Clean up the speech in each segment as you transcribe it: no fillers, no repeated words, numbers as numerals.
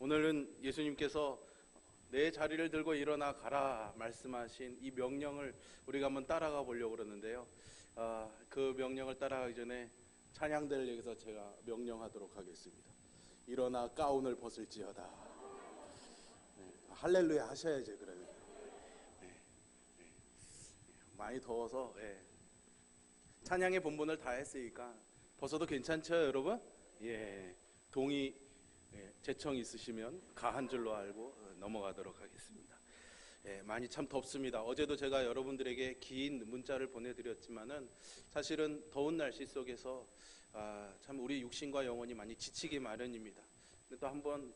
오늘은 예수님께서 내 자리를 들고 일어나 가라 말씀하신 이 명령을 우리가 한번 따라가 보려고 그러는데요. 그 명령을 따라가기 전에 찬양대를 여기서 제가 명령하도록 하겠습니다. 일어나 가운을 벗을지어다. 네, 할렐루야 하셔야죠. 그러면 많이 더워서 찬양의 본분을 다 했으니까 벗어도 괜찮죠, 여러분? 동의 재청 있으시면 가 한 줄로 알고 넘어가도록 하겠습니다. 많이 참 덥습니다. 어제도 제가 여러분들에게 긴 문자를 보내드렸지만은 사실은 더운 날씨 속에서 참 우리 육신과 영혼이 많이 지치기 마련입니다. 근데 또 한번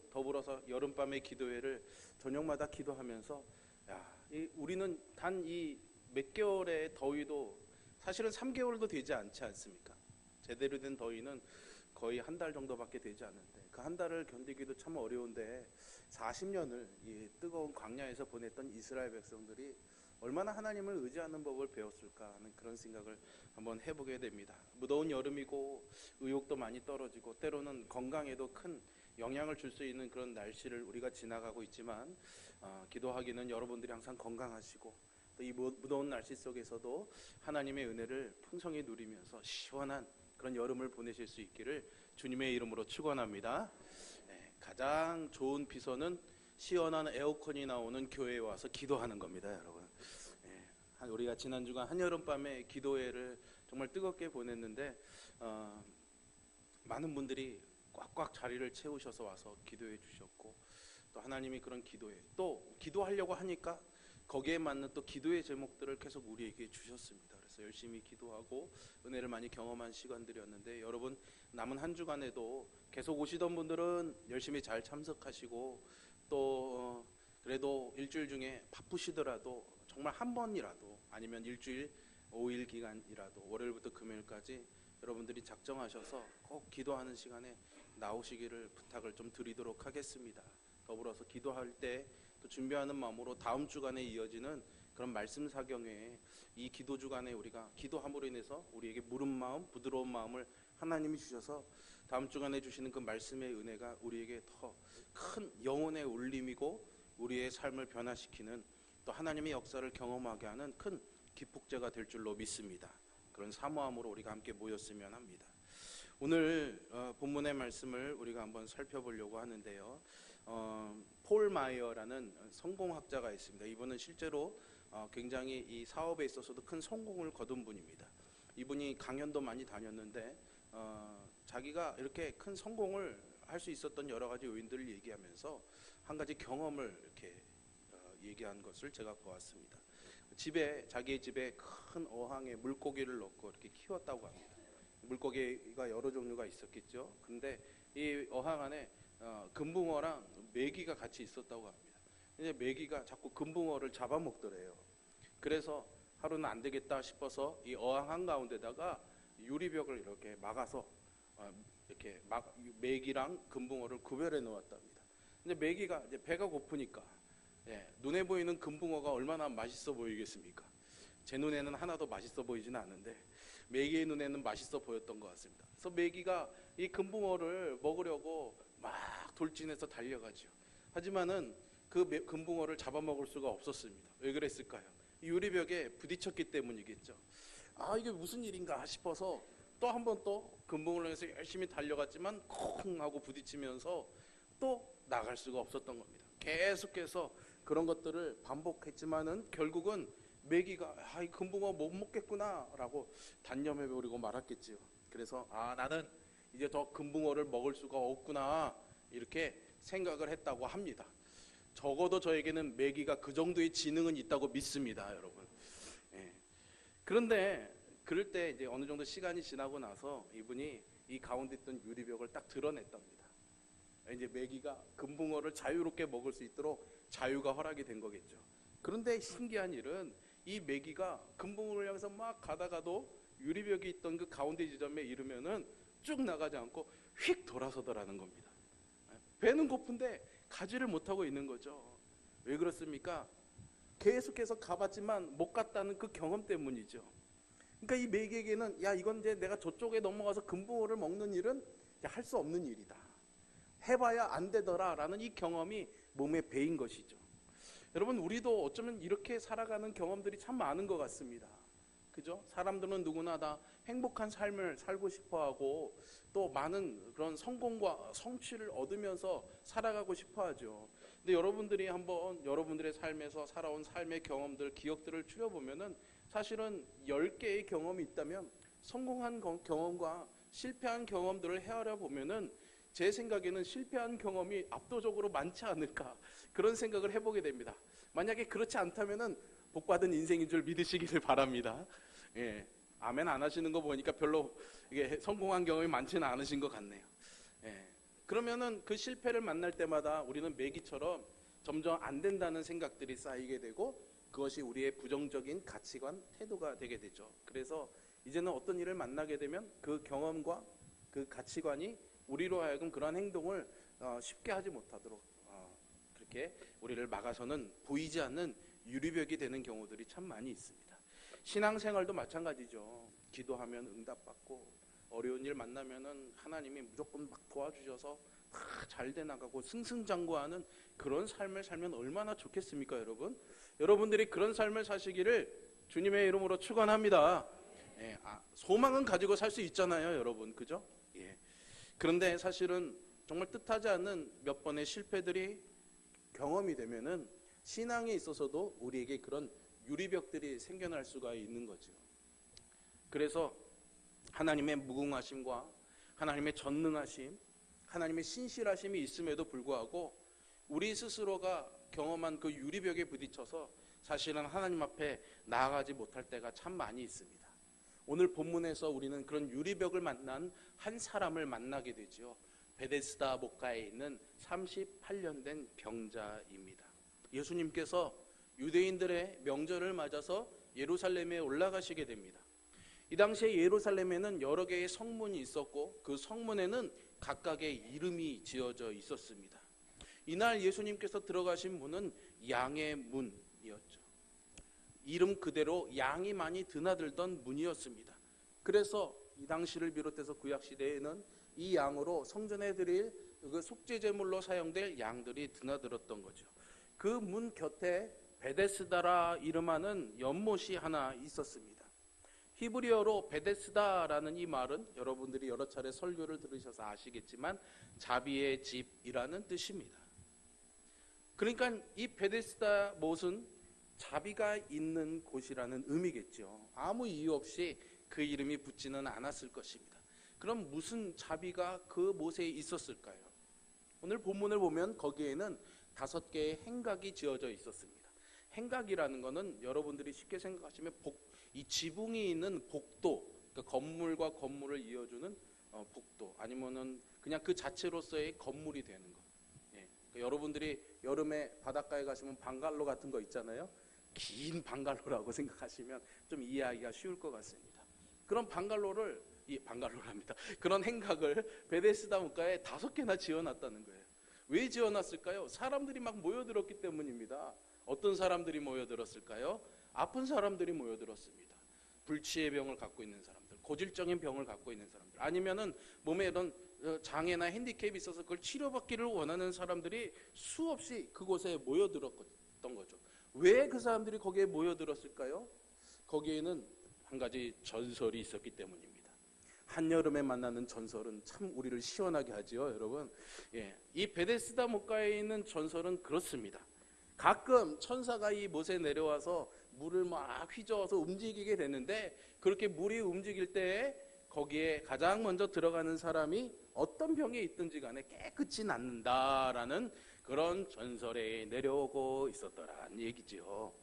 더불어서 여름밤의 기도회를 저녁마다 기도하면서 우리는 단 이 몇 개월의 더위도 사실은 3개월도 되지 않지 않습니까? 제대로 된 더위는 거의 한 달 정도밖에 되지 않는데 그 한 달을 견디기도 참 어려운데 40년을 이 뜨거운 광야에서 보냈던 이스라엘 백성들이 얼마나 하나님을 의지하는 법을 배웠을까 하는 그런 생각을 한번 해보게 됩니다. 무더운 여름이고 의욕도 많이 떨어지고 때로는 건강에도 큰 영향을 줄 수 있는 그런 날씨를 우리가 지나가고 있지만 기도하기는 여러분들이 항상 건강하시고 또 이 무더운 날씨 속에서도 하나님의 은혜를 풍성히 누리면서 시원한 그런 여름을 보내실 수 있기를 주님의 이름으로 축원합니다. 가장 좋은 비서는 시원한 에어컨이 나오는 교회에 와서 기도하는 겁니다, 여러분. 우리가 지난 주간 한여름밤에 기도회를 정말 뜨겁게 보냈는데 많은 분들이 꽉꽉 자리를 채우셔서 와서 기도해 주셨고 또 하나님이 그런 기도회 또 기도하려고 하니까 거기에 맞는 또 기도의 제목들을 계속 우리에게 주셨습니다. 그래서 열심히 기도하고 은혜를 많이 경험한 시간들이었는데 여러분 남은 한 주간에도 계속 오시던 분들은 열심히 잘 참석하시고 또 그래도 일주일 중에 바쁘시더라도 정말 한 번이라도 아니면 일주일 5일 기간이라도 월요일부터 금요일까지 여러분들이 작정하셔서 꼭 기도하는 시간에 나오시기를 부탁을 좀 드리도록 하겠습니다. 더불어서 기도할 때 또 준비하는 마음으로 다음 주간에 이어지는 그런 말씀 사경회에 이 기도 주간에 우리가 기도함으로 인해서 우리에게 무른 마음, 부드러운 마음을 하나님이 주셔서 다음 주간에 주시는 그 말씀의 은혜가 우리에게 더 큰 영혼의 울림이고 우리의 삶을 변화시키는 또 하나님의 역사를 경험하게 하는 큰 기폭제가 될 줄로 믿습니다. 그런 사모함으로 우리가 함께 모였으면 합니다. 오늘 본문의 말씀을 우리가 한번 살펴보려고 하는데요. 폴 마이어라는 성공학자가 있습니다. 이분은 실제로 굉장히 이 사업에 있어서도 큰 성공을 거둔 분입니다. 이분이 강연도 많이 다녔는데 자기가 이렇게 큰 성공을 할 수 있었던 여러 가지 요인들을 얘기하면서 한 가지 경험을 이렇게 얘기한 것을 제가 보았습니다. 자기의 집에 큰 어항에 물고기를 넣고 이렇게 키웠다고 합니다. 물고기가 여러 종류가 있었겠죠. 근데 이 어항 안에 금붕어랑 메기가 같이 있었다고 합니다. 근데 메기가 자꾸 금붕어를 잡아먹더래요. 그래서 하루는 안 되겠다 싶어서 이 어항 한가운데다가 유리벽을 이렇게 막아서 이렇게 메기랑 금붕어를 구별해 놓았답니다. 근데 메기가 이제 배가 고프니까 눈에 보이는 금붕어가 얼마나 맛있어 보이겠습니까? 제 눈에는 하나도 맛있어 보이지는 않는데 메기의 눈에는 맛있어 보였던 것 같습니다. 그래서 메기가 이 금붕어를 먹으려고 막 돌진해서 달려가죠. 하지만은 그 금붕어를 잡아먹을 수가 없었습니다. 왜 그랬을까요? 유리벽에 부딪혔기 때문이겠죠. 이게 무슨 일인가 싶어서 또 한 번 또 금붕어를 해서 열심히 달려갔지만 콩 하고 부딪히면서 또 나갈 수가 없었던 겁니다. 계속해서 그런 것들을 반복했지만은 결국은 메기가 이 금붕어 못 먹겠구나 라고 단념해 버리고 말았겠지요. 그래서 나는 이제 더 금붕어를 먹을 수가 없구나 이렇게 생각을 했다고 합니다. 적어도 저에게는 메기가 그 정도의 지능은 있다고 믿습니다, 여러분. 그런데 그럴 때 이제 어느 정도 시간이 지나고 나서 이분이 이 가운데 있던 유리벽을 딱 드러냈답니다. 이제 메기가 금붕어를 자유롭게 먹을 수 있도록 자유가 허락이 된 거겠죠. 그런데 신기한 일은 이 메기가 금붕어를 향해서 막 가다가도 유리벽이 있던 그 가운데 지점에 이르면은 쭉 나가지 않고 휙 돌아서더라는 겁니다. 배는 고픈데 가지를 못하고 있는 거죠. 왜 그렇습니까? 계속해서 가봤지만 못 갔다는 그 경험 때문이죠. 그러니까 이 메기에게는 이건 이제 내가 저쪽에 넘어가서 금붕어를 먹는 일은 할 수 없는 일이다. 해봐야 안 되더라라는 이 경험이 몸에 배인 것이죠. 여러분, 우리도 어쩌면 이렇게 살아가는 경험들이 참 많은 것 같습니다. 그죠? 사람들은 누구나 다 행복한 삶을 살고 싶어하고 또 많은 그런 성공과 성취를 얻으면서 살아가고 싶어하죠. 근데 여러분들이 한번 여러분들의 삶에서 살아온 삶의 경험들, 기억들을 추려보면은 사실은 10개의 경험이 있다면 성공한 경험과 실패한 경험들을 헤아려 보면은 제 생각에는 실패한 경험이 압도적으로 많지 않을까, 그런 생각을 해보게 됩니다. 만약에 그렇지 않다면은 복받은 인생인 줄 믿으시기를 바랍니다. 예, 아멘 안 하시는 거 보니까 별로 이게 성공한 경험이 많지는 않으신 것 같네요. 예, 그러면은 그 실패를 만날 때마다 우리는 매기처럼 점점 안 된다는 생각들이 쌓이게 되고 그것이 우리의 부정적인 가치관, 태도가 되게 되죠. 그래서 이제는 어떤 일을 만나게 되면 그 경험과 그 가치관이 우리로 하여금 그러한 행동을 쉽게 하지 못하도록 그렇게 우리를 막아서는 보이지 않는 유리벽이 되는 경우들이 참 많이 있습니다. 신앙생활도 마찬가지죠. 기도하면 응답받고 어려운 일 만나면은 하나님이 무조건 막 도와주셔서 다 잘 돼 나가고 승승장구하는 그런 삶을 살면 얼마나 좋겠습니까, 여러분? 여러분들이 그런 삶을 사시기를 주님의 이름으로 축원합니다. 예, 소망은 가지고 살 수 있잖아요, 여러분, 그죠? 예. 그런데 사실은 정말 뜻하지 않는 몇 번의 실패들이 경험이 되면은 신앙에 있어서도 우리에게 그런 유리벽들이 생겨날 수가 있는 거죠. 그래서 하나님의 무궁하심과 하나님의 전능하심, 하나님의 신실하심이 있음에도 불구하고 우리 스스로가 경험한 그 유리벽에 부딪혀서 사실은 하나님 앞에 나아가지 못할 때가 참 많이 있습니다. 오늘 본문에서 우리는 그런 유리벽을 만난 한 사람을 만나게 되죠. 베데스다 목가에 있는 38년 된 병자입니다. 예수님께서 유대인들의 명절을 맞아서 예루살렘에 올라가시게 됩니다. 이 당시에 예루살렘에는 여러 개의 성문이 있었고 그 성문에는 각각의 이름이 지어져 있었습니다. 이날 예수님께서 들어가신 문은 양의 문이었죠. 이름 그대로 양이 많이 드나들던 문이었습니다. 그래서 이 당시를 비롯해서 구약시대에는 이 양으로 성전에 드릴 그 속죄제물로 사용될 양들이 드나들었던 거죠. 그 문 곁에 베데스다라 이름하는 연못이 하나 있었습니다. 히브리어로 베데스다라는 이 말은 여러분들이 여러 차례 설교를 들으셔서 아시겠지만 자비의 집이라는 뜻입니다. 그러니까 이 베데스다 못은 자비가 있는 곳이라는 의미겠죠. 아무 이유 없이 그 이름이 붙지는 않았을 것입니다. 그럼 무슨 자비가 그 못에 있었을까요? 오늘 본문을 보면 거기에는 5개의 행각이 지어져 있었습니다. 행각이라는 것은 여러분들이 쉽게 생각하시면 이 지붕이 있는 복도, 그러니까 건물과 건물을 이어주는 복도, 아니면은 그냥 그 자체로서의 건물이 되는 것. 예. 그러니까 여러분들이 여름에 바닷가에 가시면 방갈로 같은 거 있잖아요. 긴 방갈로라고 생각하시면 좀 이해하기가 쉬울 것 같습니다. 그런 방갈로랍니다. 그런 행각을 베데스다 문가에 5개나 지어놨다는 거예요. 왜 지어놨을까요? 사람들이 막 모여들었기 때문입니다. 어떤 사람들이 모여들었을까요? 아픈 사람들이 모여들었습니다. 불치의 병을 갖고 있는 사람들, 고질적인 병을 갖고 있는 사람들, 아니면은 몸에 이런 장애나 핸디캡이 있어서 그걸 치료받기를 원하는 사람들이 수없이 그곳에 모여들었던 거죠. 왜 그 사람들이 거기에 모여들었을까요? 거기에는 한 가지 전설이 있었기 때문입니다. 한여름에 만나는 전설은 참 우리를 시원하게 하지요, 여러분. 예, 이 베데스다 목가에 있는 전설은 그렇습니다. 가끔 천사가 이 못에 내려와서 물을 막 휘저어서 움직이게 되는데 그렇게 물이 움직일 때 거기에 가장 먼저 들어가는 사람이 어떤 병에 있든지 간에 깨끗이 낫는다라는 그런 전설에 내려오고 있었더란 얘기지요.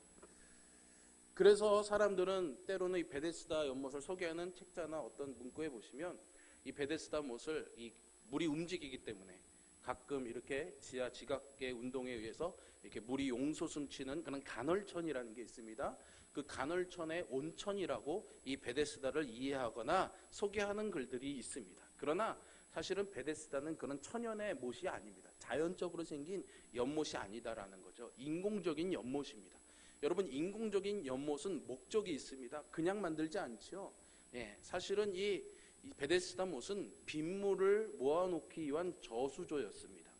그래서 사람들은 때로는 이 베데스다 연못을 소개하는 책자나 어떤 문구에 보시면 이 베데스다 못을 이 물이 움직이기 때문에 가끔 이렇게 지하 지각계 운동에 의해서 이렇게 물이 용솟음치는 그런 간헐천이라는 게 있습니다. 그 간헐천의 온천이라고 이 베데스다를 이해하거나 소개하는 글들이 있습니다. 그러나 사실은 베데스다는 그런 천연의 못이 아닙니다. 자연적으로 생긴 연못이 아니다라는 거죠. 인공적인 연못입니다. 여러분, 인공적인 연못은 목적이 있습니다. 그냥 만들지 않죠. 예, 사실은 이 이 베데스다 못은 빗물을 모아놓기 위한 저수조였습니다.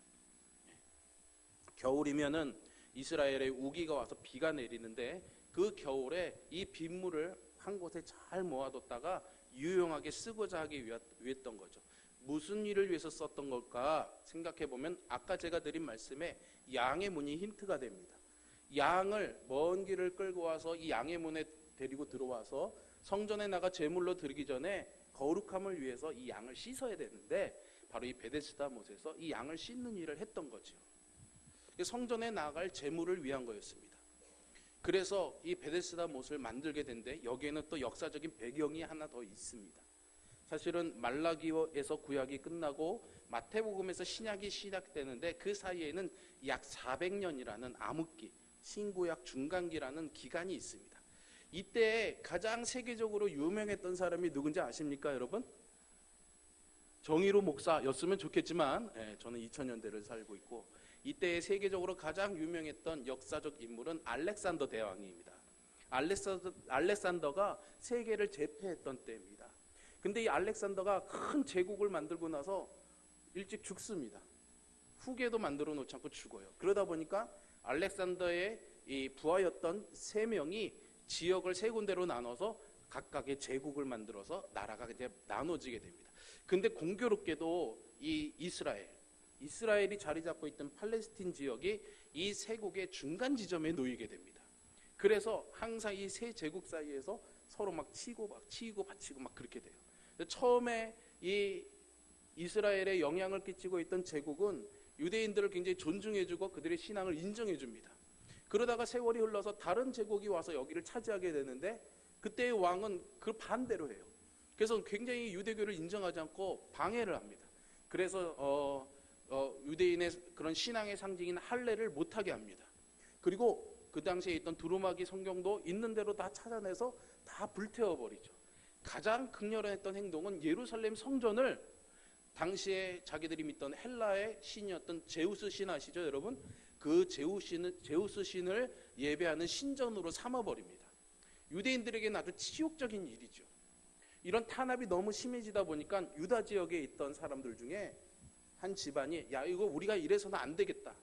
겨울이면은 이스라엘에 우기가 와서 비가 내리는데 그 겨울에 이 빗물을 한 곳에 잘 모아뒀다가 유용하게 쓰고자 하기 위했던 거죠. 무슨 일을 위해서 썼던 걸까 생각해 보면 아까 제가 드린 말씀에 양의 문이 힌트가 됩니다. 양을 먼 길을 끌고 와서 이 양의 문에 데리고 들어와서 성전에 나가 제물로 드리기 전에 거룩함을 위해서 이 양을 씻어야 되는데 바로 이 베데스다 못에서 이 양을 씻는 일을 했던 거죠. 성전에 나갈 제물을 위한 거였습니다. 그래서 이 베데스다 못을 만들게 된데 여기에는 또 역사적인 배경이 하나 더 있습니다. 사실은 말라기에서 구약이 끝나고 마태복음에서 신약이 시작되는데 그 사이에는 약 400년이라는 암흑기, 신구약 중간기라는 기간이 있습니다. 이때 가장 세계적으로 유명했던 사람이 누군지 아십니까, 여러분? 정의로 목사였으면 좋겠지만 저는 2000년대를 살고 있고 이때 세계적으로 가장 유명했던 역사적 인물은 알렉산더 대왕입니다. 알렉산더가 세계를 제패했던 때입니다. 근데 이 알렉산더가 큰 제국을 만들고 나서 일찍 죽습니다. 후계도 만들어 놓지 않고 죽어요. 그러다 보니까 알렉산더의 이 부하였던 3명이 지역을 3군데로 나눠서 각각의 제국을 만들어서 나라가 이제 나눠지게 됩니다. 근데 공교롭게도 이 이스라엘이 자리 잡고 있던 팔레스틴 지역이 이 3국의 중간 지점에 놓이게 됩니다. 그래서 항상 이 3제국 사이에서 서로 막 치고 받치고 막 그렇게 돼요. 처음에 이 이스라엘에 영향을 끼치고 있던 제국은 유대인들을 굉장히 존중해주고 그들의 신앙을 인정해줍니다. 그러다가 세월이 흘러서 다른 제국이 와서 여기를 차지하게 되는데 그때의 왕은 그 반대로 해요. 그래서 굉장히 유대교를 인정하지 않고 방해를 합니다. 그래서 유대인의 그런 신앙의 상징인 할례를 못하게 합니다. 그리고 그 당시에 있던 두루마기 성경도 있는 대로 다 찾아내서 다 불태워버리죠. 가장 극렬했던 행동은 예루살렘 성전을 당시에 자기들이 믿던 헬라의 신이었던 제우스 신 아시죠, 여러분? 그 제우스 신을 예배하는 신전으로 삼아버립니다. 유대인들에게는 아주 치욕적인 일이죠. 이런 탄압이 너무 심해지다 보니까 유다 지역에 있던 사람들 중에 한 집안이 야 이거 우리가 이래서는 안 되겠다,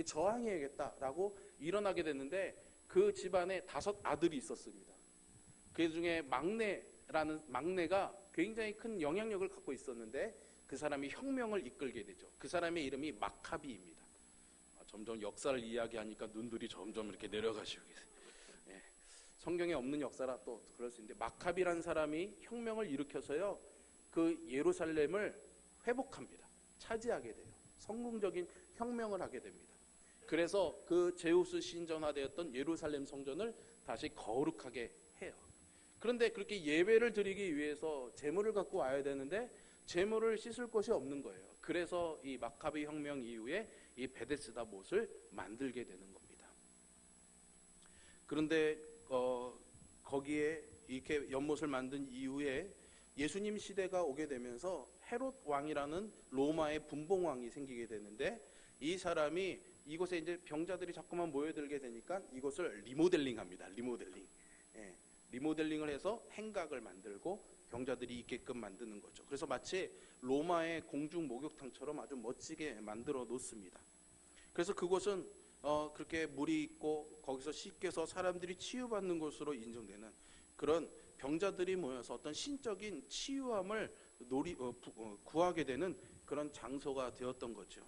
저항해야겠다라고 일어나게 됐는데 그 집안에 5 아들이 있었습니다. 그 중에 막내가 굉장히 큰 영향력을 갖고 있었는데 그 사람이 혁명을 이끌게 되죠. 그 사람의 이름이 마카비입니다. 점점 역사를 이야기하니까 눈들이 점점 이렇게 내려가시고 계세요. 성경에 없는 역사라 또 그럴 수 있는데 마카비라는 사람이 혁명을 일으켜서요 그 예루살렘을 회복합니다. 차지하게 돼요. 성공적인 혁명을 하게 됩니다. 그래서 그 제우스 신전화되었던 예루살렘 성전을 다시 거룩하게 해요. 그런데 그렇게 예배를 드리기 위해서 제물을 갖고 와야 되는데 제물을 씻을 곳이 없는 거예요. 그래서 이 마카비 혁명 이후에 이 베데스다 못을 만들게 되는 겁니다. 그런데 거기에 이렇게 연못을 만든 이후에 예수님 시대가 오게 되면서 헤롯 왕이라는 로마의 분봉왕이 생기게 되는데 이 사람이 이곳에 이제 병자들이 자꾸만 모여들게 되니까 이곳을 리모델링합니다. 리모델링을 해서 행각을 만들고 병자들이 있게끔 만드는 거죠. 그래서 마치 로마의 공중 목욕탕처럼 아주 멋지게 만들어 놓습니다. 그래서 그곳은 그렇게 물이 있고 거기서 씻겨서 사람들이 치유받는 곳으로 인정되는 그런 병자들이 모여서 어떤 신적인 치유함을 구하게 되는 그런 장소가 되었던 거죠.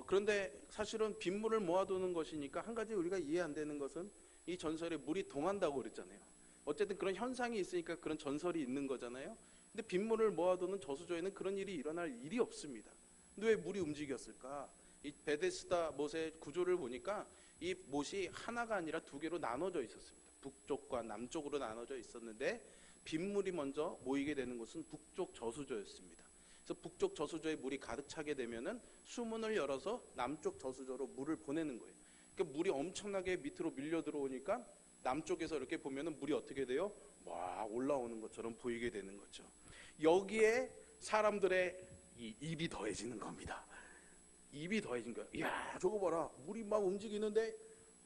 그런데 사실은 빗물을 모아두는 것이니까 한 가지 우리가 이해 안 되는 것은 이 전설에 물이 동한다고 그랬잖아요. 어쨌든 그런 현상이 있으니까 그런 전설이 있는 거잖아요. 근데 빗물을 모아두는 저수조에는 그런 일이 일어날 일이 없습니다. 근데 왜 물이 움직였을까? 이 베데스다 못의 구조를 보니까 이 못이 하나가 아니라 2개로 나눠져 있었습니다. 북쪽과 남쪽으로 나눠져 있었는데 빗물이 먼저 모이게 되는 곳은 북쪽 저수조였습니다. 그래서 북쪽 저수조에 물이 가득 차게 되면은 수문을 열어서 남쪽 저수조로 물을 보내는 거예요. 그러니까 물이 엄청나게 밑으로 밀려 들어오니까 남쪽에서 이렇게 보면은 물이 어떻게 돼요? 막 올라오는 것처럼 보이게 되는 거죠. 여기에 사람들의 이 입이 더해지는 겁니다. 입이 더해진 거야. 이야, 저거 봐라. 물이 막 움직이는데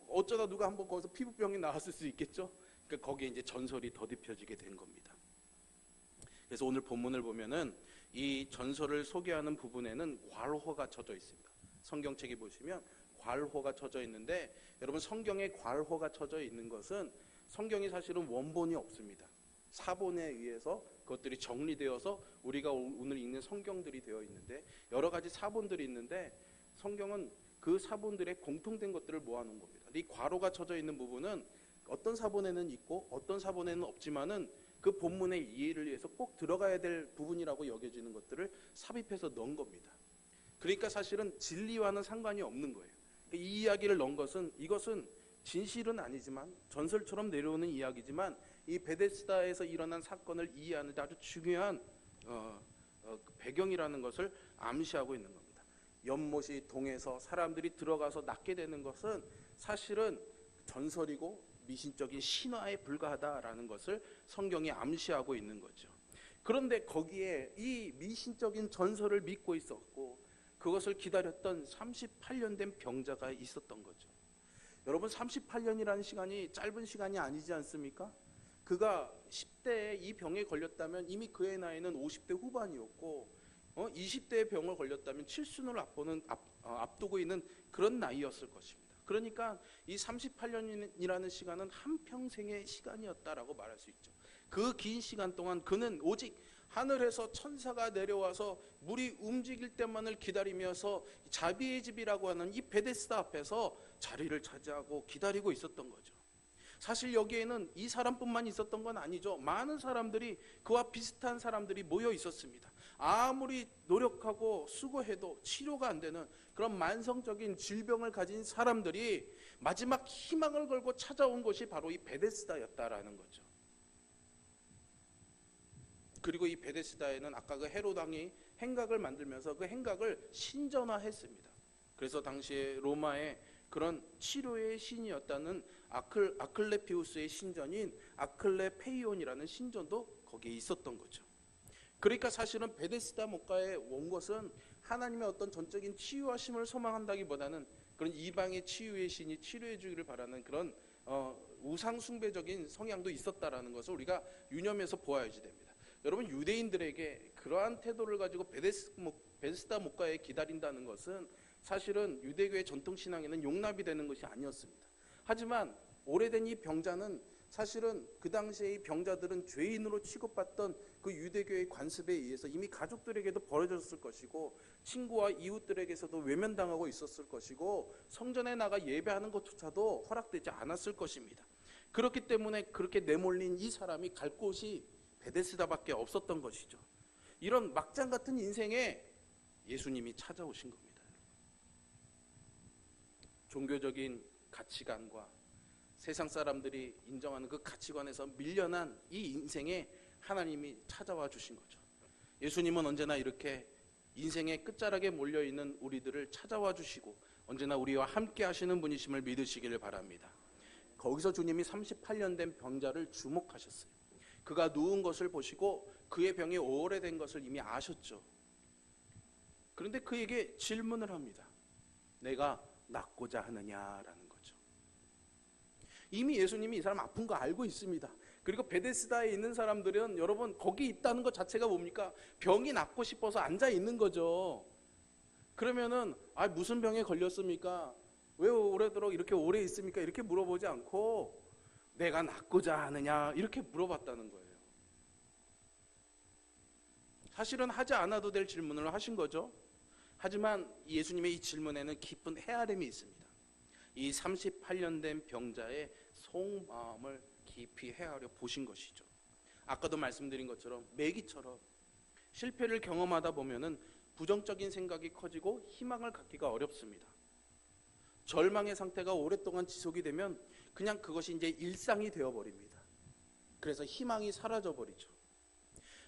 어쩌다 누가 한번 거기서 피부병이 나왔을 수 있겠죠? 그러니까 거기에 이제 전설이 더듬혀지게 된 겁니다. 그래서 오늘 본문을 보면은 이 전설을 소개하는 부분에는 괄호가 쳐져 있습니다. 성경책에 보시면 괄호가 쳐져 있는데, 여러분 성경에 괄호가 쳐져 있는 것은 성경이 사실은 원본이 없습니다. 사본에 의해서 그것들이 정리되어서 우리가 오늘 읽는 성경들이 되어 있는데, 여러 가지 사본들이 있는데 성경은 그 사본들의 공통된 것들을 모아놓은 겁니다. 이 괄호가 쳐져 있는 부분은 어떤 사본에는 있고 어떤 사본에는 없지만은 그 본문의 이해를 위해서 꼭 들어가야 될 부분이라고 여겨지는 것들을 삽입해서 넣은 겁니다. 그러니까 사실은 진리와는 상관이 없는 거예요. 이 이야기를 넣은 것은, 이것은 진실은 아니지만 전설처럼 내려오는 이야기지만 이 베데스다에서 일어난 사건을 이해하는 데 아주 중요한 배경이라는 것을 암시하고 있는 겁니다. 연못이 동해서 사람들이 들어가서 낫게 되는 것은 사실은 전설이고 미신적인 신화에 불과하다라는 것을 성경이 암시하고 있는 거죠. 그런데 거기에 이 미신적인 전설을 믿고 있었고 그것을 기다렸던 38년 된 병자가 있었던 거죠. 여러분 38년이라는 시간이 짧은 시간이 아니지 않습니까? 그가 10대에 이 병에 걸렸다면 이미 그의 나이는 50대 후반이었고 20대의 병을 걸렸다면 칠순을 앞두고 있는 그런 나이였을 것입니다. 그러니까 이 38년이라는 시간은 한평생의 시간이었다라고 말할 수 있죠. 그 긴 시간 동안 그는 오직 하늘에서 천사가 내려와서 물이 움직일 때만을 기다리면서 자비의 집이라고 하는 이 베데스다 앞에서 자리를 차지하고 기다리고 있었던 거죠. 사실 여기에는 이 사람뿐만 있었던 건 아니죠. 많은 사람들이, 그와 비슷한 사람들이 모여 있었습니다. 아무리 노력하고 수고해도 치료가 안 되는 그런 만성적인 질병을 가진 사람들이 마지막 희망을 걸고 찾아온 것이 바로 이 베데스다였다라는 거죠. 그리고 이 베데스다에는 아까 그 헤롯 왕이 행각을 만들면서 그 행각을 신전화했습니다. 그래서 당시에 로마의 그런 치료의 신이었다는 아클레피우스의 신전인 아클레페이온이라는 신전도 거기에 있었던 거죠. 그러니까 사실은 베데스다 목가에 온 것은 하나님의 어떤 전적인 치유하심을 소망한다기보다는 그런 이방의 치유의 신이 치료해 주기를 바라는 그런 우상 숭배적인 성향도 있었다라는 것을 우리가 유념해서 보아야지 됩니다. 여러분 유대인들에게 그러한 태도를 가지고 베데스다 목가에 기다린다는 것은 사실은 유대교의 전통신앙에는 용납이 되는 것이 아니었습니다. 하지만 오래된 이 병자는 사실은 그 당시에 이 병자들은 죄인으로 취급받던 그 유대교의 관습에 의해서 이미 가족들에게도 버려졌을 것이고 친구와 이웃들에게서도 외면당하고 있었을 것이고 성전에 나가 예배하는 것조차도 허락되지 않았을 것입니다. 그렇기 때문에 그렇게 내몰린 이 사람이 갈 곳이 베데스다밖에 없었던 것이죠. 이런 막장 같은 인생에 예수님이 찾아오신 겁니다. 종교적인 가치관과 세상 사람들이 인정하는 그 가치관에서 밀려난 이 인생에 하나님이 찾아와 주신 거죠. 예수님은 언제나 이렇게 인생의 끝자락에 몰려있는 우리들을 찾아와 주시고 언제나 우리와 함께 하시는 분이심을 믿으시기를 바랍니다. 거기서 주님이 38년 된 병자를 주목하셨어요. 그가 누운 것을 보시고 그의 병이 오래된 것을 이미 아셨죠. 그런데 그에게 질문을 합니다. 내가 낫고자 하느냐라는 거죠. 이미 예수님이 이 사람 아픈 거 알고 있습니다. 그리고 베데스다에 있는 사람들은 여러분 거기 있다는 것 자체가 뭡니까? 병이 낫고 싶어서 앉아 있는 거죠. 그러면은 무슨 병에 걸렸습니까? 왜 오래도록 이렇게 오래 있습니까? 이렇게 물어보지 않고 내가 낫고자 하느냐 이렇게 물어봤다는 거예요. 사실은 하지 않아도 될 질문을 하신 거죠. 하지만 예수님의 이 질문에는 깊은 헤아림이 있습니다. 이 38년 된 병자의 속마음을 깊이 헤아려 보신 것이죠. 아까도 말씀드린 것처럼 매기처럼 실패를 경험하다 보면은 부정적인 생각이 커지고 희망을 갖기가 어렵습니다. 절망의 상태가 오랫동안 지속이 되면 그냥 그것이 이제 일상이 되어버립니다. 그래서 희망이 사라져버리죠.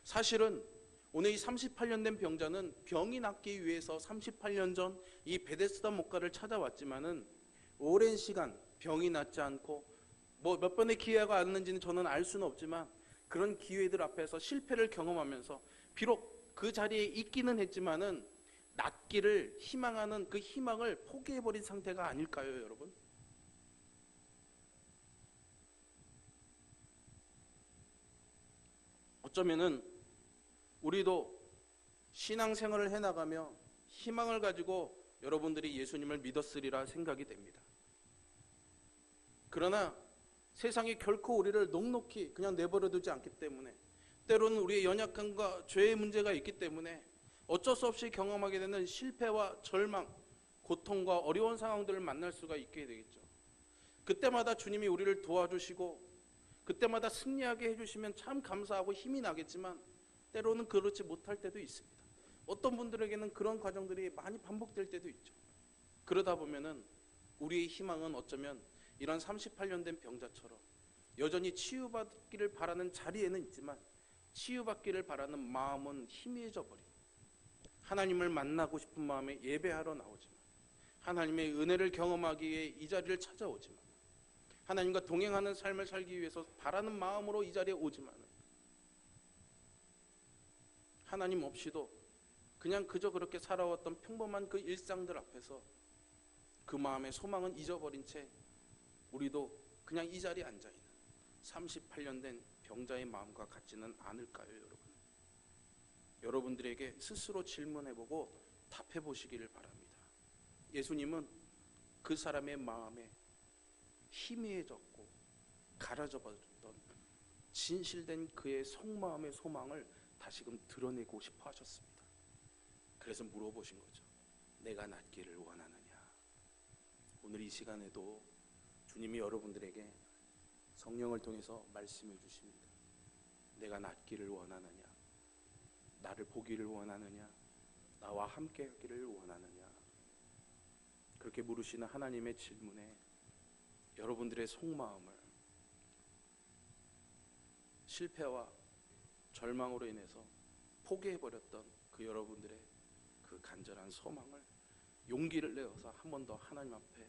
사실은 오늘 이 38년 된 병자는 병이 낫기 위해서 38년 전 이 베데스다 목가를 찾아왔지만은 오랜 시간 병이 낫지 않고 몇 번의 기회가 왔는지는 저는 알 수는 없지만 그런 기회들 앞에서 실패를 경험하면서 비록 그 자리에 있기는 했지만은 낫기를 희망하는 그 희망을 포기해버린 상태가 아닐까요, 여러분? 어쩌면은 우리도 신앙생활을 해나가며 희망을 가지고 여러분들이 예수님을 믿었으리라 생각이 됩니다. 그러나 세상이 결코 우리를 넉넉히 그냥 내버려 두지 않기 때문에, 때로는 우리의 연약함과 죄의 문제가 있기 때문에 어쩔 수 없이 경험하게 되는 실패와 절망, 고통과 어려운 상황들을 만날 수가 있게 되겠죠. 그때마다 주님이 우리를 도와주시고 그때마다 승리하게 해주시면 참 감사하고 힘이 나겠지만, 때로는 그렇지 못할 때도 있습니다. 어떤 분들에게는 그런 과정들이 많이 반복될 때도 있죠. 그러다 보면은 우리의 희망은 어쩌면 이런 38년 된 병자처럼 여전히 치유받기를 바라는 자리에는 있지만 치유받기를 바라는 마음은 희미해져 버립니다. 하나님을 만나고 싶은 마음에 예배하러 나오지만, 하나님의 은혜를 경험하기 위해 이 자리를 찾아오지만, 하나님과 동행하는 삶을 살기 위해서 바라는 마음으로 이 자리에 오지만, 하나님 없이도 그냥 그저 그렇게 살아왔던 평범한 그 일상들 앞에서 그 마음의 소망은 잊어버린 채 우리도 그냥 이 자리에 앉아있는 38년 된 병자의 마음과 같지는 않을까요, 여러분? 여러분들에게 스스로 질문해보고 답해보시기를 바랍니다. 예수님은 그 사람의 마음에 희미해졌고 가라져 버렸던 진실된 그의 속마음의 소망을 다시금 드러내고 싶어 하셨습니다. 그래서 물어보신 거죠. 내가 낫기를 원하느냐? 오늘 이 시간에도 주님이 여러분들에게 성령을 통해서 말씀해 주십니다. 내가 낫기를 원하느냐? 나를 보기를 원하느냐? 나와 함께 하기를 원하느냐? 그렇게 물으시는 하나님의 질문에 여러분들의 속마음을 실패와 절망으로 인해서 포기해버렸던 그 여러분들의 그 간절한 소망을 용기를 내어서 한 번 더 하나님 앞에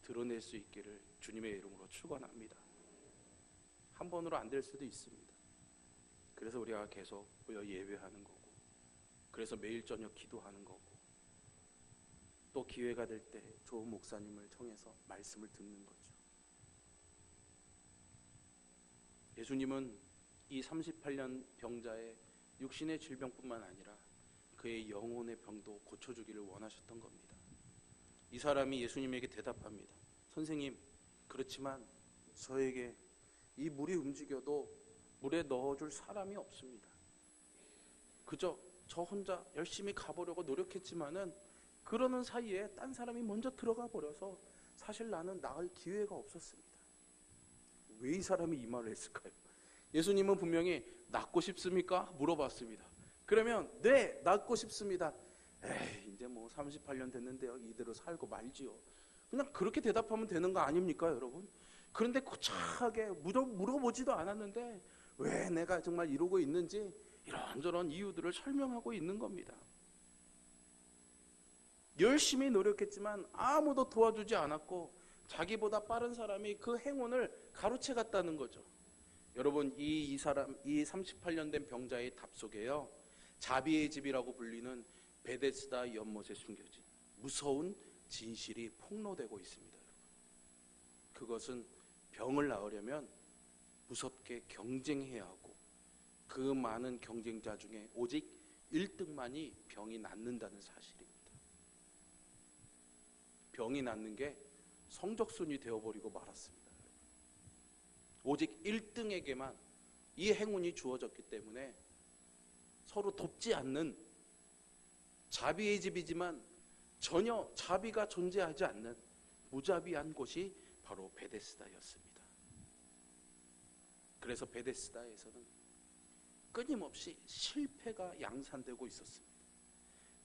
드러낼 수 있기를 주님의 이름으로 축원합니다. 한 번으로 안 될 수도 있습니다. 그래서 우리가 계속 모여 예배하는 거고, 그래서 매일 저녁 기도하는 거고, 또 기회가 될 때 좋은 목사님을 청해서 말씀을 듣는 거죠. 예수님은 이 38년 병자의 육신의 질병뿐만 아니라 그의 영혼의 병도 고쳐주기를 원하셨던 겁니다. 이 사람이 예수님에게 대답합니다. 선생님, 그렇지만 저에게 이 물이 움직여도 물에 넣어줄 사람이 없습니다. 그저 저 혼자 열심히 가보려고 노력했지만은 그러는 사이에 딴 사람이 먼저 들어가 버려서 사실 나는 나을 기회가 없었습니다. 왜 이 사람이 이 말을 했을까요? 예수님은 분명히 낫고 싶습니까? 물어봤습니다. 그러면 네, 낫고 싶습니다. 에이, 이제 뭐 38년 됐는데요, 이대로 살고 말지요. 그냥 그렇게 대답하면 되는 거 아닙니까, 여러분? 그런데 고차하게 물어보지도 않았는데 왜 내가 정말 이러고 있는지 이런저런 이유들을 설명하고 있는 겁니다. 열심히 노력했지만 아무도 도와주지 않았고 자기보다 빠른 사람이 그 행운을 가로채 갔다는 거죠. 여러분, 이 38년 된 병자의 답 속에요, 자비의 집이라고 불리는 베데스다 연못에 숨겨진 무서운 진실이 폭로되고 있습니다. 그것은 병을 나으려면 무섭게 경쟁해야 하고 그 많은 경쟁자 중에 오직 1등만이 병이 낫는다는 사실입니다. 병이 낫는 게 성적순이 되어버리고 말았습니다. 오직 1등에게만 이 행운이 주어졌기 때문에 서로 돕지 않는 자비의 집이지만 전혀 자비가 존재하지 않는 무자비한 곳이 바로 베데스다였습니다. 그래서 베데스다에서는 끊임없이 실패가 양산되고 있었습니다.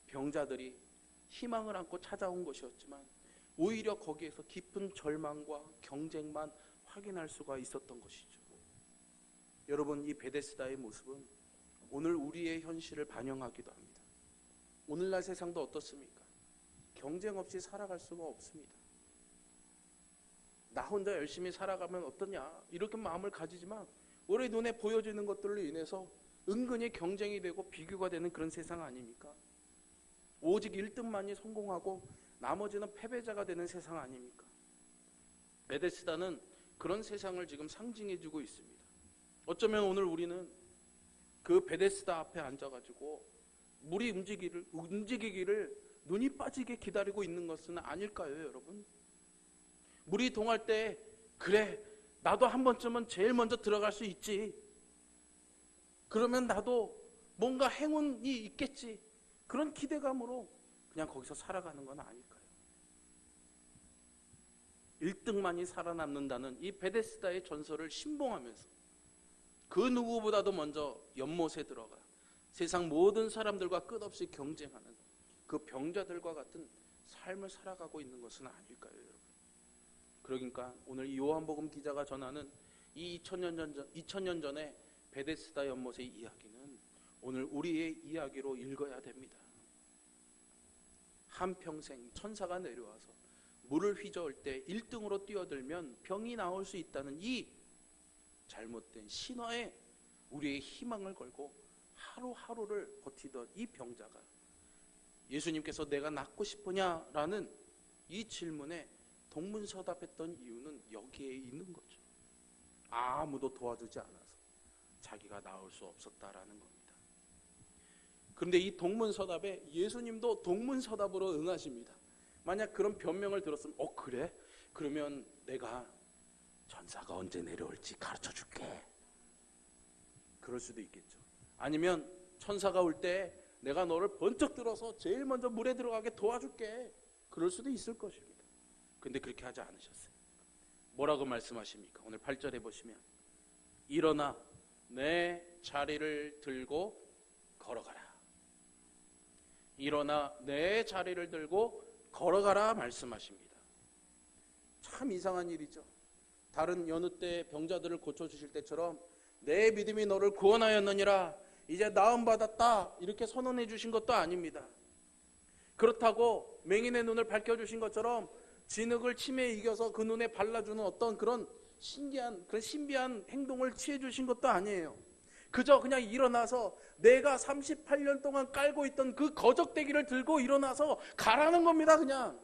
병자들이 희망을 안고 찾아온 것이었지만 오히려 거기에서 깊은 절망과 경쟁만 확인할 수가 있었던 것이죠. 여러분, 이 베데스다의 모습은 오늘 우리의 현실을 반영하기도 합니다. 오늘날 세상도 어떻습니까? 경쟁 없이 살아갈 수가 없습니다. 나 혼자 열심히 살아가면 어떠냐 이렇게 마음을 가지지만 우리 눈에 보여지는 것들로 인해서 은근히 경쟁이 되고 비교가 되는 그런 세상 아닙니까? 오직 1등만이 성공하고 나머지는 패배자가 되는 세상 아닙니까? 베데스다는 그런 세상을 지금 상징해주고 있습니다. 어쩌면 오늘 우리는 그 베데스다 앞에 앉아가지고 물이 움직이기를 눈이 빠지게 기다리고 있는 것은 아닐까요, 여러분? 물이 동할 때 그래, 나도 한 번쯤은 제일 먼저 들어갈 수 있지. 그러면 나도 뭔가 행운이 있겠지. 그런 기대감으로 그냥 거기서 살아가는 건 아닐까요? 1등만이 살아남는다는 이 베데스다의 전설을 신봉하면서 그 누구보다도 먼저 연못에 들어가 세상 모든 사람들과 끝없이 경쟁하는 그 병자들과 같은 삶을 살아가고 있는 것은 아닐까요, 여러분? 그러니까 오늘 이 요한복음 기자가 전하는 이 2000년 전의 베데스다 연못의 이야기는 오늘 우리의 이야기로 읽어야 됩니다. 한평생 천사가 내려와서 물을 휘저을 때 1등으로 뛰어들면 병이 나올 수 있다는 이 잘못된 신화에 우리의 희망을 걸고 하루하루를 버티던 이 병자가 예수님께서 내가 낫고 싶으냐라는 이 질문에 동문서답했던 이유는 여기에 있는 거죠. 아무도 도와주지 않아서 자기가 나을 수 없었다라는 겁니다. 그런데 이 동문서답에 예수님도 동문서답으로 응하십니다. 만약 그런 변명을 들었으면 그래? 그러면 내가 전사가 언제 내려올지 가르쳐 줄게. 그럴 수도 있겠죠. 아니면 천사가 올 때 내가 너를 번쩍 들어서 제일 먼저 물에 들어가게 도와줄게. 그럴 수도 있을 것입니다. 근데 그렇게 하지 않으셨어요. 뭐라고 말씀하십니까? 오늘 8절에 보시면 일어나 내 자리를 들고 걸어가라. 일어나 내 자리를 들고 걸어가라 말씀하십니다. 참 이상한 일이죠. 다른 여느 때 병자들을 고쳐주실 때처럼 내 믿음이 너를 구원하였느니라, 이제 나음받았다, 이렇게 선언해 주신 것도 아닙니다. 그렇다고 맹인의 눈을 밝혀주신 것처럼 진흙을 침에 이겨서 그 눈에 발라주는 어떤 그런 신비한 행동을 취해 주신 것도 아니에요. 그저 그냥 일어나서 내가 38년 동안 깔고 있던 그 거적대기를 들고 일어나서 가라는 겁니다. 그냥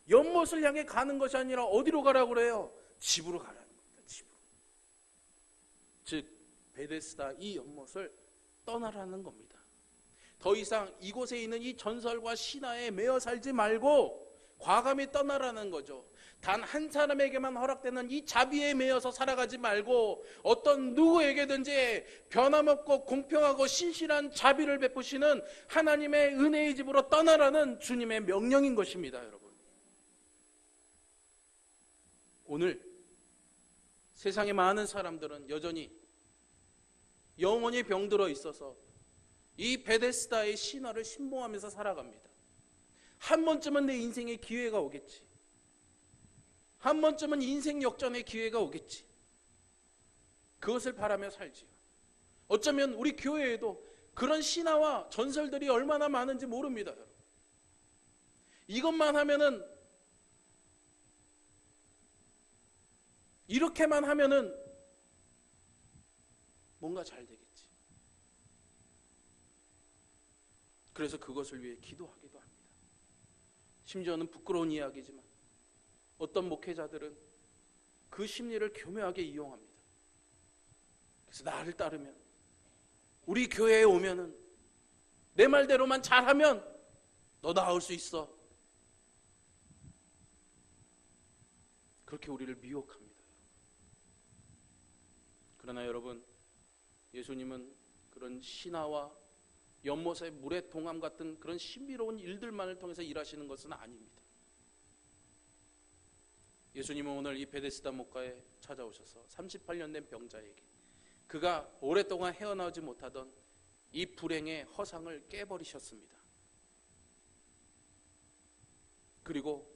연못을 향해 가는 것이 아니라 어디로 가라고 그래요? 집으로 가라는 겁니다. 집으로. 즉 베데스다 이 연못을 떠나라는 겁니다. 더 이상 이곳에 있는 이 전설과 신화에 매여 살지 말고 과감히 떠나라는 거죠. 단 한 사람에게만 허락되는 이 자비에 매여서 살아가지 말고 어떤 누구에게든지 변함없고 공평하고 신실한 자비를 베푸시는 하나님의 은혜의 집으로 떠나라는 주님의 명령인 것입니다. 여러분, 오늘 세상의 많은 사람들은 여전히 영혼이 병들어 있어서 이 베데스다의 신화를 신봉하면서 살아갑니다. 한 번쯤은 내 인생의 기회가 오겠지. 한 번쯤은 인생 역전의 기회가 오겠지. 그것을 바라며 살지요. 어쩌면 우리 교회에도 그런 신화와 전설들이 얼마나 많은지 모릅니다. 여러분. 이것만 하면은, 이렇게만 하면은 뭔가 잘 되겠지. 그래서 그것을 위해 기도하기도 합니다. 심지어는 부끄러운 이야기지만 어떤 목회자들은 그 심리를 교묘하게 이용합니다. 그래서 나를 따르면, 우리 교회에 오면은 내 말대로만 잘하면 너 나올 수 있어. 그렇게 우리를 미혹합니다. 그러나 여러분, 예수님은 그런 신화와 연못의 물의 동함 같은 그런 신비로운 일들만을 통해서 일하시는 것은 아닙니다. 예수님은 오늘 이 베데스다 목가에 찾아오셔서 38년 된 병자에게 그가 오랫동안 헤어나오지 못하던 이 불행의 허상을 깨버리셨습니다. 그리고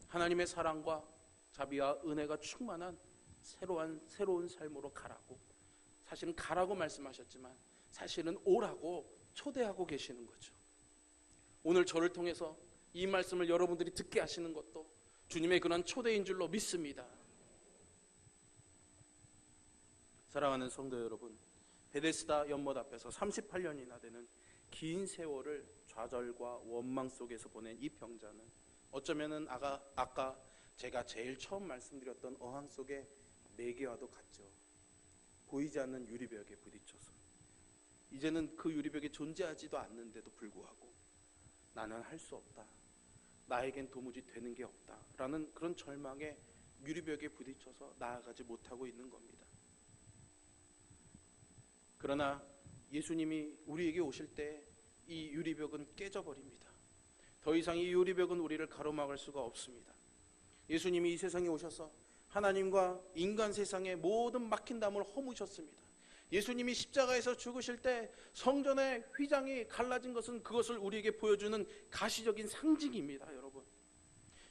하나님의 사랑과 자비와 은혜가 충만한 새로운 삶으로 가라고, 사실은 가라고 말씀하셨지만 사실은 오라고 초대하고 계시는 거죠. 오늘 저를 통해서 이 말씀을 여러분들이 듣게 하시는 것도 주님의 그런 초대인 줄로 믿습니다. 사랑하는 성도 여러분, 베데스다 연못 앞에서 38년이나 되는 긴 세월을 좌절과 원망 속에서 보낸 이 병자는 어쩌면은 아까 제가 제일 처음 말씀드렸던 어항 속의 메기와도 같죠. 보이지 않는 유리벽에 부딪혀서 이제는 그 유리벽이 존재하지도 않는데도 불구하고 나는 할 수 없다, 나에겐 도무지 되는 게 없다 라는 그런 절망의 유리벽에 부딪혀서 나아가지 못하고 있는 겁니다. 그러나 예수님이 우리에게 오실 때 이 유리벽은 깨져버립니다. 더 이상 이 유리벽은 우리를 가로막을 수가 없습니다. 예수님이 이 세상에 오셔서 하나님과 인간 세상의 모든 막힌 담을 허무셨습니다. 예수님이 십자가에서 죽으실 때 성전의 휘장이 갈라진 것은 그것을 우리에게 보여주는 가시적인 상징입니다, 여러분.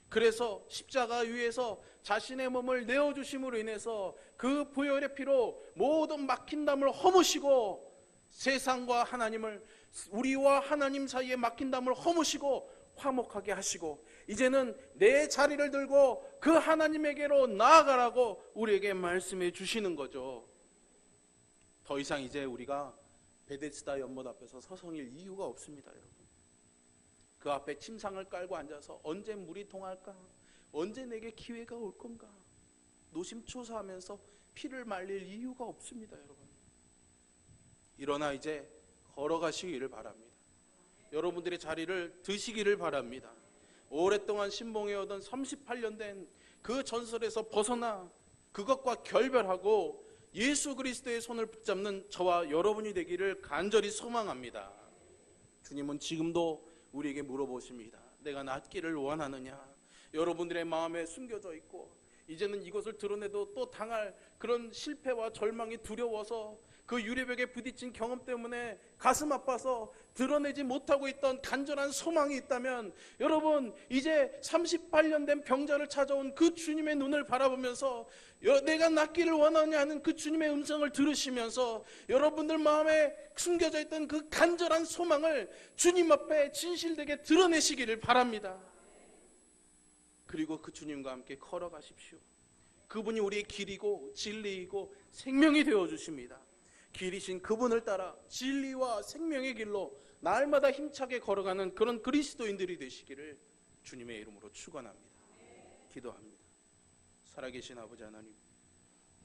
그래서 십자가 위에서 자신의 몸을 내어주심으로 인해서 그 보혈의 피로 모든 막힌 담을 허무시고 세상과 하나님을, 우리와 하나님 사이에 막힌 담을 허무시고 화목하게 하시고 이제는 내 자리를 들고 그 하나님에게로 나아가라고 우리에게 말씀해 주시는 거죠. 더 이상 이제 우리가 베데스다 연못 앞에서 서성일 이유가 없습니다, 여러분. 그 앞에 침상을 깔고 앉아서 언제 물이 통할까? 언제 내게 기회가 올 건가? 노심초사하면서 피를 말릴 이유가 없습니다, 여러분. 일어나 이제 걸어가시기를 바랍니다. 여러분들의 자리를 드시기를 바랍니다. 오랫동안 신봉해오던 38년 된 그 전설에서 벗어나 그것과 결별하고 예수 그리스도의 손을 붙잡는 저와 여러분이 되기를 간절히 소망합니다. 주님은 지금도 우리에게 물어보십니다. 내가 낫기를 원하느냐? 여러분들의 마음에 숨겨져 있고 이제는 이것을 드러내도 또 당할 그런 실패와 절망이 두려워서 그 유리벽에 부딪힌 경험 때문에 가슴 아파서 드러내지 못하고 있던 간절한 소망이 있다면 여러분, 이제 38년 된 병자를 찾아온 그 주님의 눈을 바라보면서 내가 낫기를 원하냐는 그 주님의 음성을 들으시면서 여러분들 마음에 숨겨져 있던 그 간절한 소망을 주님 앞에 진실되게 드러내시기를 바랍니다. 그리고 그 주님과 함께 걸어가십시오. 그분이 우리의 길이고 진리이고 생명이 되어주십니다. 길이신 그분을 따라 진리와 생명의 길로 날마다 힘차게 걸어가는 그런 그리스도인들이 되시기를 주님의 이름으로 축원합니다. 기도합니다. 살아계신 아버지 하나님,